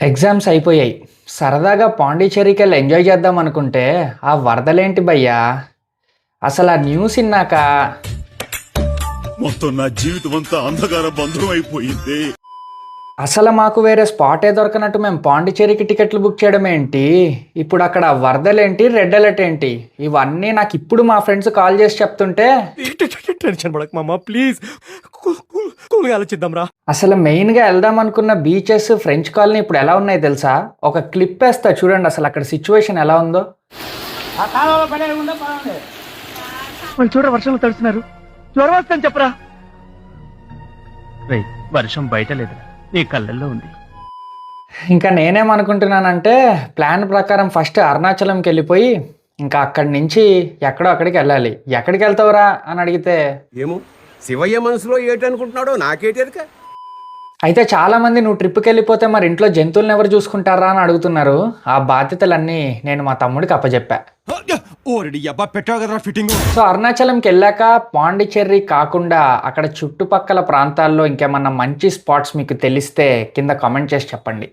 Exams అయిపోయాయి. సరదాగా పాండిచ్చేరికెళ్ళి enjoy చేద్దాం అనుకుంటే, ఆ వరదలేంటి భయ్యా! అసలు ఆ న్యూస్ ఇన్నాక మొత్తం నా జీవితం అంతా అంధకార బంధం అయిపోయింది. అసలు మాకు వేరే స్పాటే దొరకనట్టు మేము పాండిచ్చేరికి టికెట్లు బుక్ చేయడం ఏంటి? ఇప్పుడు అక్కడ వరదలేంటి, రెడ్ అలర్ట్ ఏంటి? ఇవన్నీ నాకు ఇప్పుడు మా ఫ్రెండ్స్ కాల్ చేసి చెప్తుంటే టెన్షన్ పడక మామ ప్లీజ్, కూల్గా ఆలోచిద్దాం రా. అసలు మెయిన్గా వెళ్దాం అనుకున్న బీచెస్, ఫ్రెంచ్ కాలనీ ఇప్పుడు ఎలా ఉన్నాయి తెలుసా? ఒక క్లిప్ వేస్తా చూడండి అసలు అక్కడ సిచ్యువేషన్ ఎలా ఉందో. వాళ్ళు చూడ వర్షంలో తడుస్తున్నారు. జ్వరం వస్తుందని చెప్పరా. వర్షం బయట లేదు, నీ కళ్ళల్లో ఉంది. ఇంకా నేనేమనుకుంటున్నానంటే ప్లాన్ ప్రకారం ఫస్ట్ అరుణాచలంకి వెళ్ళిపోయి ఇంకా అక్కడి నుంచి ఎక్కడో అక్కడికి వెళ్ళాలి. ఎక్కడికి వెళ్తావురా అని అడిగితే ఏమో శివయ్య మనసులో ఏటనుకుంటున్నాడో నాకేటెరక. అయితే చాలామంది నువ్వు ట్రిప్కి వెళ్ళిపోతే మరి ఇంట్లో జంతువులను ఎవరు చూసుకుంటారా అని అడుగుతున్నారు. ఆ బాధ్యతలన్నీ నేను మా తమ్ముడికి అప్పచెప్పా. సో అరుణాచలంకి వెళ్ళాక పాండిచ్చేరి కాకుండా అక్కడ చుట్టుపక్కల ప్రాంతాల్లో ఇంకేమన్నా మంచి స్పాట్స్ మీకు తెలిస్తే కింద కామెంట్ చేసి చెప్పండి.